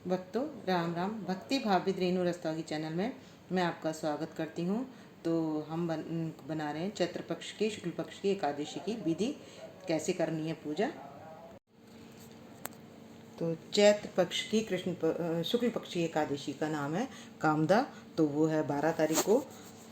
भक्तों राम राम। भक्ति भाव विद रेणु रस्तोगी चैनल में मैं आपका स्वागत करती हूँ। तो हम बना रहे हैं चैत्र पक्ष की शुक्ल पक्ष की एकादशी की विधि कैसे करनी है पूजा। तो चैत्र पक्ष की शुक्ल पक्ष की एकादशी का नाम है कामदा। तो वो है 12 तारीख को।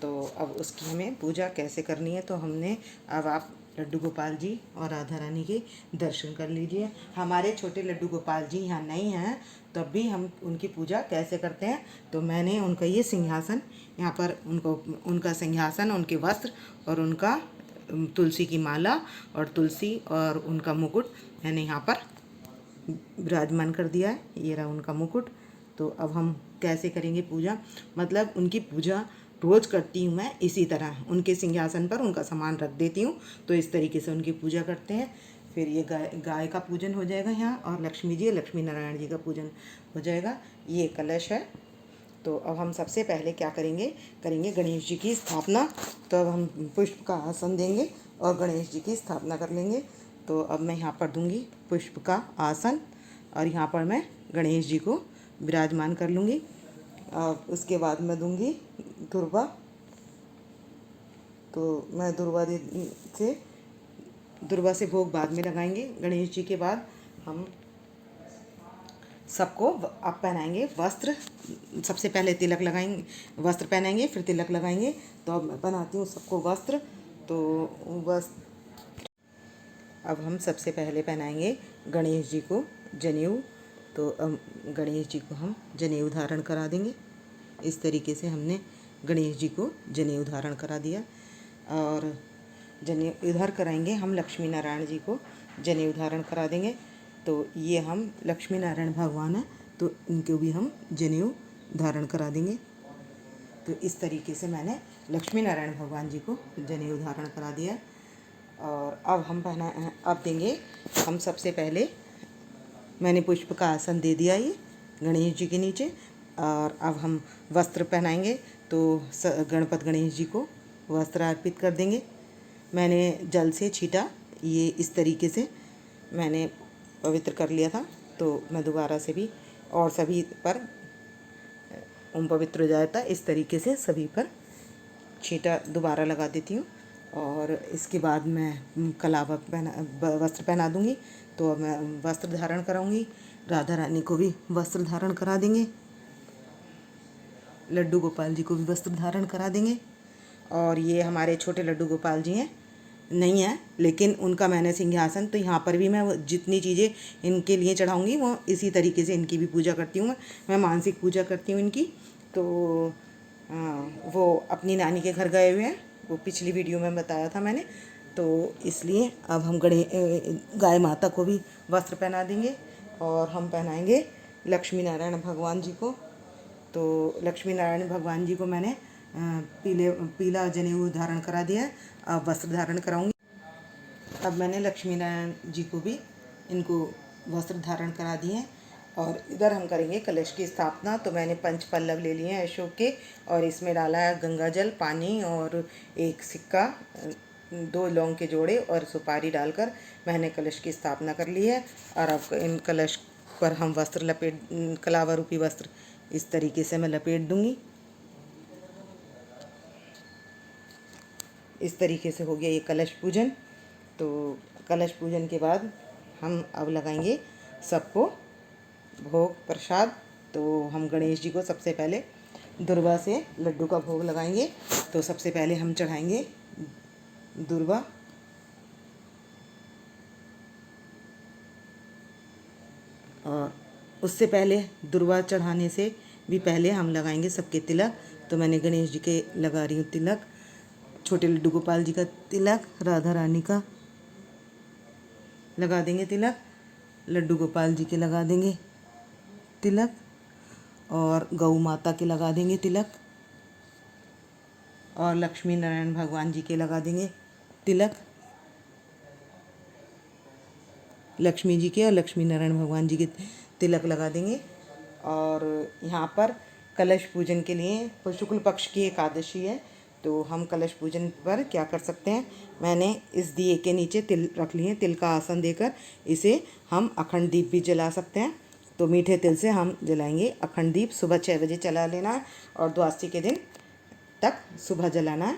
तो अब उसकी हमें पूजा कैसे करनी है, तो अब आप लड्डू गोपाल जी और राधा रानी के दर्शन कर लीजिए। हमारे छोटे लड्डू गोपाल जी यहाँ नहीं हैं, तब भी हम उनकी पूजा कैसे करते हैं। तो मैंने उनका ये सिंहासन यहाँ पर उनका सिंहासन, उनके वस्त्र और उनका तुलसी की माला और तुलसी और उनका मुकुट मैंने यहाँ पर विराजमान कर दिया है। ये रहा उनका मुकुट। तो अब हम कैसे करेंगे पूजा, मतलब उनकी पूजा रोज़ करती हूँ मैं इसी तरह, उनके सिंहासन पर उनका सामान रख देती हूँ। तो इस तरीके से उनकी पूजा करते हैं। फिर ये गाय का पूजन हो जाएगा यहाँ, और लक्ष्मी नारायण जी का पूजन हो जाएगा। ये कलश है। तो अब हम सबसे पहले क्या करेंगे गणेश जी की स्थापना। तो अब हम पुष्प का आसन देंगे और गणेश जी की स्थापना कर लेंगे। तो अब मैं यहाँ पर दूंगी पुष्प का आसन और यहाँ पर मैं गणेश जी को विराजमान कर लूँगी। और उसके बाद मैं दूंगी दुर्वा। तो मैं दुर्वा से भोग बाद में लगाएंगे। गणेश जी के बाद हम सबको अब पहनाएंगे वस्त्र। सबसे पहले तिलक लगाएंगे, वस्त्र पहनाएंगे, फिर तिलक लगाएंगे। तो अब मैं बनाती हूँ सबको वस्त्र। तो वस्त्र अब हम सबसे पहले पहनाएंगे गणेश जी को जनेऊ। तो अब गणेश जी को हम जनेऊ धारण करा देंगे। इस तरीके से हमने गणेश जी को जनेऊ धारण करा दिया। और जनेऊ इधर कराएंगे हम लक्ष्मी नारायण जी को जनेऊ धारण करा देंगे। तो ये हम लक्ष्मी नारायण भगवान हैं, तो इनको भी हम जनेऊ धारण करा देंगे। तो इस तरीके से मैंने लक्ष्मी नारायण भगवान जी को जनेऊ धारण करा दिया। और अब देंगे हम सबसे पहले, मैंने पुष्प का आसन दे दिया ये गणेश जी के नीचे। और अब हम वस्त्र पहनाएंगे। तो गणपत गणेश जी को वस्त्र अर्पित कर देंगे। मैंने जल से छीटा, ये इस तरीके से मैंने पवित्र कर लिया था। तो मैं दोबारा से भी और सभी पर ओम पवित्र हो जाता, इस तरीके से सभी पर छींटा दोबारा लगा देती हूँ। और इसके बाद मैं कलावा वस्त्र पहना दूँगी। तो अब मैं वस्त्र धारण कराऊँगी। राधा रानी को भी वस्त्र धारण करा देंगे, लड्डू गोपाल जी को भी वस्त्र धारण करा देंगे। और ये हमारे छोटे लड्डू गोपाल जी हैं, नहीं है लेकिन उनका मैंने सिंहासन, तो यहाँ पर भी मैं जितनी चीज़ें इनके लिए चढ़ाऊँगी वो इसी तरीके से इनकी भी पूजा करती हूँ। मैं मानसिक पूजा करती हूँ इनकी। तो वो अपनी नानी के घर गए हुए हैं, वो पिछली वीडियो में बताया था मैंने। तो इसलिए अब हम गाय माता को भी वस्त्र पहना देंगे। और हम पहनाएंगे लक्ष्मी नारायण भगवान जी को। तो लक्ष्मी नारायण भगवान जी को मैंने पीला जनेऊ धारण करा दिया है। अब वस्त्र धारण कराऊंगी। अब मैंने लक्ष्मी नारायण जी को भी इनको वस्त्र धारण करा दिए हैं। और इधर हम करेंगे कलश की स्थापना। तो मैंने पंच पल्लव ले लिए हैं अशोक के, और इसमें डाला है गंगा जल, पानी और एक सिक्का, 2 लौंग के जोड़े और सुपारी डालकर मैंने कलश की स्थापना कर ली है। और अब इन कलश पर हम कलावा रूपी वस्त्र इस तरीके से मैं लपेट दूंगी। इस तरीके से हो गया ये कलश पूजन। तो कलश पूजन के बाद हम अब लगाएंगे सबको भोग प्रसाद। तो हम गणेश जी को सबसे पहले दुर्वा से लड्डू का भोग लगाएंगे। तो सबसे पहले हम चढ़ाएंगे दुर्वा। और उससे पहले दुर्वा चढ़ाने से भी पहले हम लगाएंगे सबके तिलक। तो मैंने गणेश जी के लगा रही हूँ तिलक, छोटे लड्डू गोपाल जी का तिलक, राधा रानी का लगा देंगे तिलक, लड्डू गोपाल जी के लगा देंगे तिलक, और गौ माता के लगा देंगे तिलक, और लक्ष्मी नारायण भगवान जी के लगा देंगे तिलक, लक्ष्मी जी के और लक्ष्मी नारायण भगवान जी के तिलक लगा देंगे। और यहाँ पर कलश पूजन के लिए शुक्ल पक्ष की एकादशी है। तो हम कलश पूजन पर क्या कर सकते हैं, मैंने इस दिए के नीचे तिल रख लिए, तिल का आसन देकर इसे हम अखंड दीप भी जला सकते हैं। तो मीठे तिल से हम जलाएंगे अखंड दीप। सुबह 6 बजे जला लेना है और द्वादशी के दिन तक सुबह जलाना है।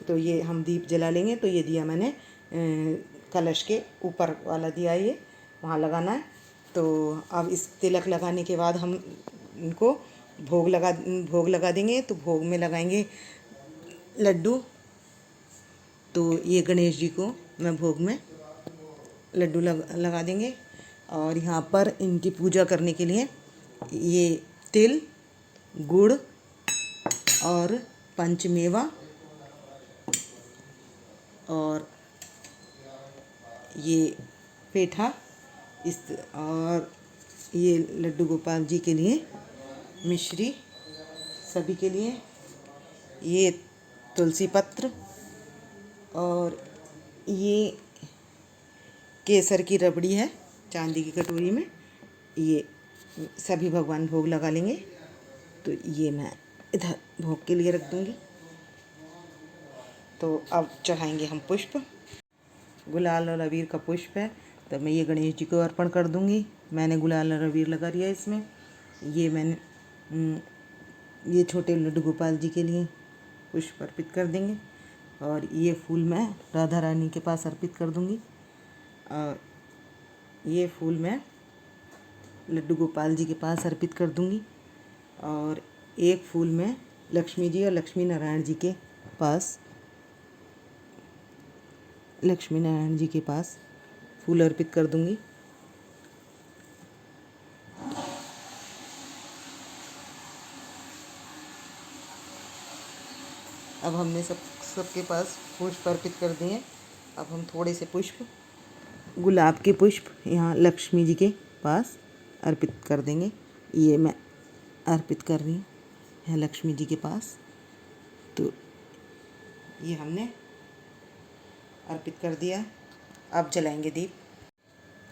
तो ये हम दीप जला लेंगे। तो ये दिया मैंने कलश के ऊपर वाला दिया, ये वहाँ लगाना है। तो अब इस तिलक लगाने के बाद हम इनको भोग लगा देंगे। तो भोग में लगाएंगे लड्डू। तो ये गणेश जी को मैं भोग में लड्डू लगा देंगे। और यहाँ पर इनकी पूजा करने के लिए ये तिल, गुड़ और पंचमेवा और ये पेठा और ये लड्डू गोपाल जी के लिए मिश्री, सभी के लिए ये तुलसी पत्र और ये केसर की रबड़ी है चांदी की कटोरी में, ये सभी भगवान भोग लगा लेंगे। तो ये मैं इधर भोग के लिए रख दूँगी। तो अब चढ़ाएंगे हम पुष्प। गुलाल और अबीर का पुष्प है, तो मैं ये गणेश जी को अर्पण कर दूँगी। मैंने गुलाल और अबीर लगा दिया इसमें। ये मैंने ये छोटे लड्डू गोपाल जी के लिए पुष्प अर्पित कर देंगे। और ये फूल मैं राधा रानी के पास अर्पित कर दूँगी। और ये फूल मैं लड्डू गोपाल जी के पास अर्पित कर दूँगी। और एक फूल मैं लक्ष्मी जी और लक्ष्मी नारायण जी के पास फूल अर्पित कर दूँगी। अब हमने सबके पास पुष्प अर्पित कर दिए। अब हम थोड़े से पुष्प, गुलाब के पुष्प यहाँ लक्ष्मी जी के पास अर्पित कर देंगे। ये मैं अर्पित कर रही हूँ लक्ष्मी जी के पास। तो ये हमने अर्पित कर दिया। अब जलाएंगे दीप।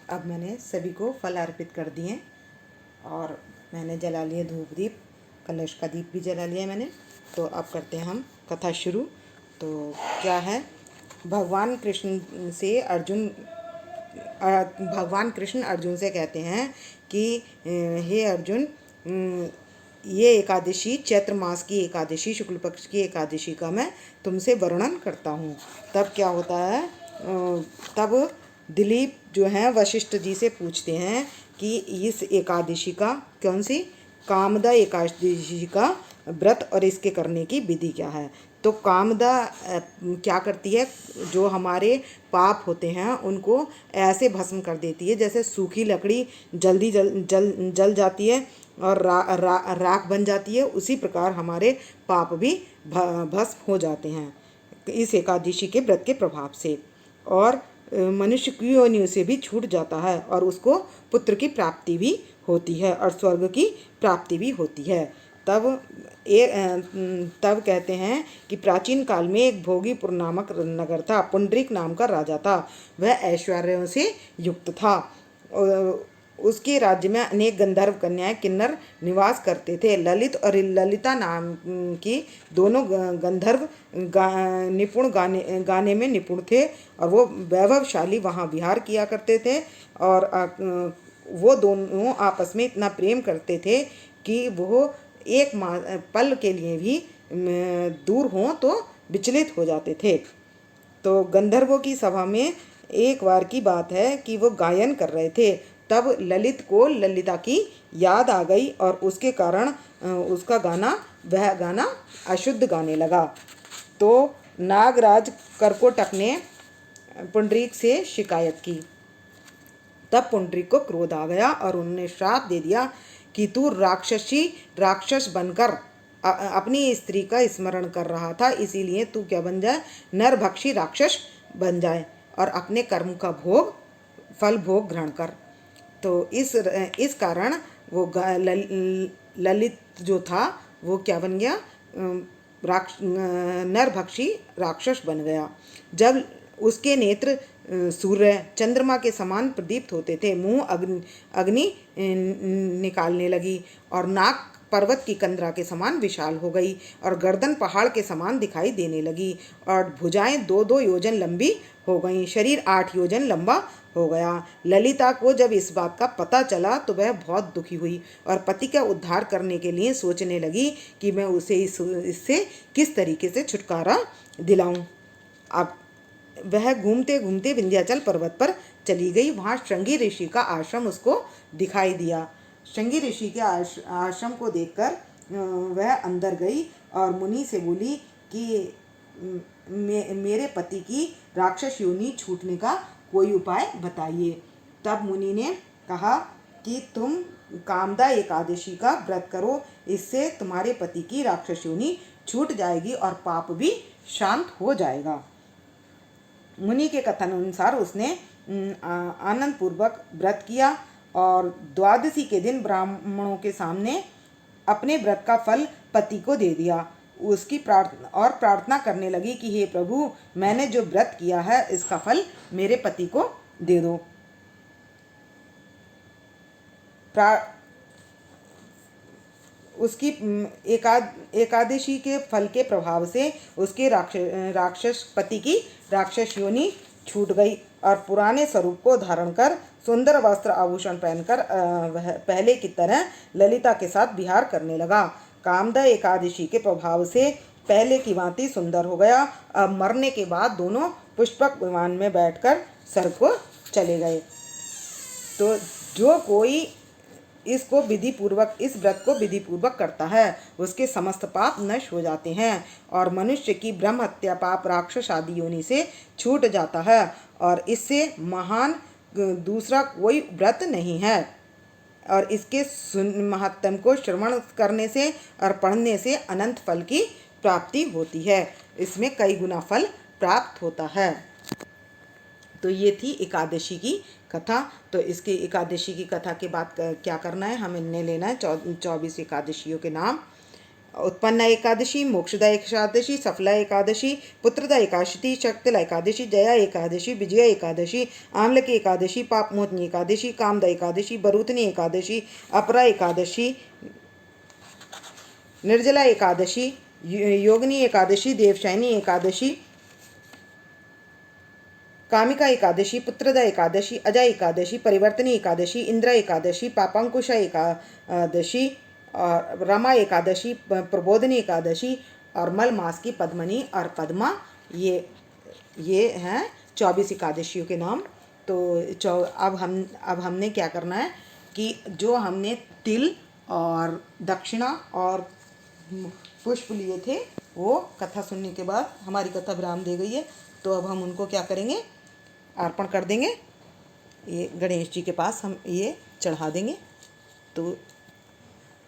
अब मैंने सभी को फल अर्पित कर दिए और मैंने जला लिए धूप दीप, कलश का दीप भी जला लिया मैंने। तो अब करते हैं हम कथा शुरू। तो क्या है, भगवान कृष्ण अर्जुन से कहते हैं कि हे अर्जुन, ये एकादशी चैत्र मास की एकादशी, शुक्ल पक्ष की एकादशी का मैं तुमसे वर्णन करता हूँ। तब क्या होता है, तब दिलीप जो हैं वशिष्ठ जी से पूछते हैं कि इस एकादशी का, कौन सी, कामदा एकादशी का व्रत और इसके करने की विधि क्या है। तो कामदा क्या करती है, जो हमारे पाप होते हैं उनको ऐसे भस्म कर देती है जैसे सूखी लकड़ी जल्दी जल जाती है और राख बन जाती है। उसी प्रकार हमारे पाप भी भस्म हो जाते हैं इस एकादशी के व्रत के प्रभाव से। और मनुष्य की योनियों से भी छूट जाता है और उसको पुत्र की प्राप्ति भी होती है और स्वर्ग की प्राप्ति भी होती है। तब कहते हैं कि प्राचीन काल में एक भोगीपुर नामक नगर था। पुंडरीक नाम का राजा था। वह ऐश्वर्यों से युक्त था। उसके राज्य में अनेक गंधर्व कन्याएं किन्नर निवास करते थे। ललित और ललिता नाम की दोनों गंधर्व निपुण गाने में निपुण थे और वो वैभवशाली वहाँ विहार किया करते थे। और वो दोनों आपस में इतना प्रेम करते थे कि वो एक पल के लिए भी दूर हों तो विचलित हो जाते थे। तो गंधर्वों की सभा में एक बार की बात है कि वो गायन कर रहे थे। तब ललित को ललिता की याद आ गई और उसके कारण वह गाना अशुद्ध गाने लगा। तो नागराज करकोटक ने पुंडरीक से शिकायत की। तब पुंडरीक को क्रोध आ गया और उन्होंने श्राप दे दिया कि तू राक्षस बनकर अपनी स्त्री का स्मरण कर रहा था, इसीलिए तू क्या बन जाए, नरभक्षी राक्षस बन जाए और अपने कर्म का फल भोग ग्रहण कर। तो इस कारण वो ललित जो था वो क्या बन गया, नरभक्षी राक्षस बन गया। जब उसके नेत्र सूर्य चंद्रमा के समान प्रदीप्त होते थे, मुंह अग्नि निकालने लगी और नाक पर्वत की कंदरा के समान विशाल हो गई और गर्दन पहाड़ के समान दिखाई देने लगी और भुजाएं 2-2 योजन लंबी हो गईं। शरीर 8 योजन लंबा हो गया। ललिता को जब इस बात का पता चला तो वह बहुत दुखी हुई और पति का उद्धार करने के लिए सोचने लगी कि मैं उसे इससे किस तरीके से छुटकारा दिलाऊं। अब वह घूमते घूमते विंध्याचल पर्वत पर चली गई। वहाँ श्रृंगी ऋषि का आश्रम उसको दिखाई दिया। श्रृंगी ऋषि के आश्रम को देखकर वह अंदर गई और मुनि से बोली कि मेरे पति की राक्षस योनि छूटने का कोई उपाय बताइए। तब मुनि ने कहा कि तुम कामदा एकादशी का व्रत करो, इससे तुम्हारे पति की राक्षस योनि छूट जाएगी और पाप भी शांत हो जाएगा। मुनि के कथन अनुसार उसने आनंद पूर्वक व्रत किया और द्वादशी के दिन ब्राह्मणों के सामने अपने व्रत का फल पति को दे दिया। उसकी प्रार्थना करने लगी कि हे प्रभु, मैंने जो व्रत किया है इसका फल मेरे पति को दे दो। उसकी एकादशी के फल के प्रभाव से उसके राक्षस पति की राक्षस योनि छूट गई और पुराने स्वरूप को धारण कर सुंदर वस्त्र आभूषण पहनकर वह पहले की तरह ललिता के साथ विहार करने लगा। कामदा एकादशी के प्रभाव से पहले की भांति सुंदर हो गया। अब मरने के बाद दोनों पुष्पक विमान में बैठकर स्वर्ग को चले गए। तो जो कोई इस व्रत को विधि पूर्वक करता है उसके समस्त पाप नष्ट हो जाते हैं और मनुष्य की ब्रह्म हत्या पाप राक्षस आदि योनि से छूट जाता है और इससे महान दूसरा कोई व्रत नहीं है। और इसके महत्तम को श्रवण करने से और पढ़ने से अनंत फल की प्राप्ति होती है। इसमें कई गुना फल प्राप्त होता है। तो ये थी एकादशी की कथा। तो इसकी एकादशी की कथा के बाद क्या करना है, हमें लेना है 24 एकादशियों के नाम। उत्पन्ना एकादशी, मोक्षदा एकादशी, सफला एकादशी, पुत्रदा एकादशी, शक्तिला एकादशी, जया एकादशी, विजया एकादशी, आम्लकी एकादशी, पापमोचनी एकादशी, कामदा एकादशी, बरूथनी एकादशी, अपरा एकादशी, निर्जला एकादशी, योगिनी एकादशी, देवशयनी एकादशी, कामिका एकादशी, पुत्रदा एकादशी, अजा एकादशी, परिवर्तनी एकादशी, इंद्र एकादशी, पापांकुशा एकादशी और रमा एकादशी, प्रबोधनी एकादशी और मल मास की पद्मनी और पद्मा। ये हैं 24 एकादशियों के नाम। तो अब हमने क्या करना है कि जो हमने तिल और दक्षिणा और पुष्प लिए थे वो कथा सुनने के बाद हमारी कथा विराम दे गई है। तो अब हम उनको क्या करेंगे, अर्पण कर देंगे। ये गणेश जी के पास हम ये चढ़ा देंगे। तो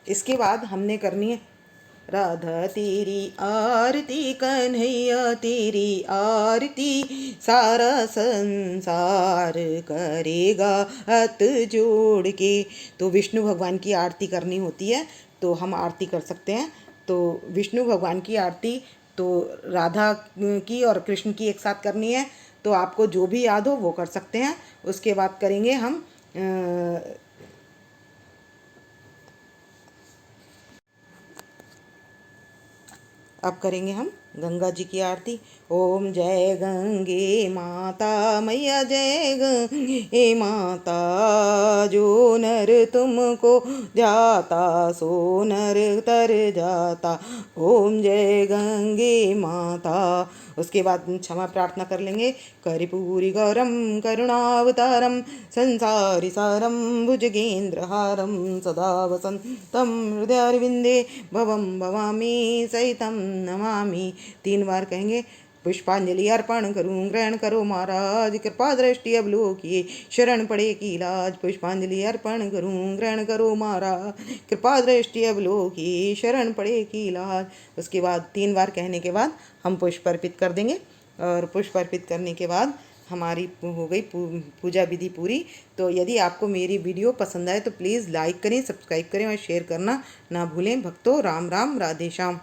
इसके बाद हमने करनी है राधा तेरी आरती, कन्हैया तेरी आरती, सारा संसार करेगा हाथ जोड़ के। तो विष्णु भगवान की आरती करनी होती है तो हम आरती कर सकते हैं। तो विष्णु भगवान की आरती तो राधा की और कृष्ण की एक साथ करनी है। तो आपको जो भी याद हो वो कर सकते हैं। उसके बाद करेंगे हम अब करेंगे हम गंगा जी की आरती। ओम जय गंगे माता मैया, जय गंगे माता, जो नर तुमको जाता सो नर तर जाता। ओम जय गंगे माता। उसके बाद क्षमा प्रार्थना कर लेंगे। कर्पूरी गौरम करुणावतारम संसारी सारम भुजगेन्द्रहारम सदा वसंतम हृदयारविंदे भवम भवामी सहितम नमामि। 3 बार कहेंगे। पुष्पांजलि अर्पण करूं, ग्रहण करो महाराज, कृपा दृष्टि अवलोकिए, शरण पड़े की लाज। पुष्पांजलि अर्पण करूं, ग्रहण करो महाराज, कृपा दृष्टि अवलोकिए, शरण पड़े की लाज। उसके बाद 3 बार कहने के बाद हम पुष्प अर्पित कर देंगे और पुष्प अर्पित करने के बाद हमारी हो गई पूजा विधि पूरी। तो यदि आपको मेरी वीडियो पसंद आए तो प्लीज़ लाइक करें, सब्सक्राइब करें और शेयर करना ना भूलें। भक्तों, राम राम, राधे श्याम।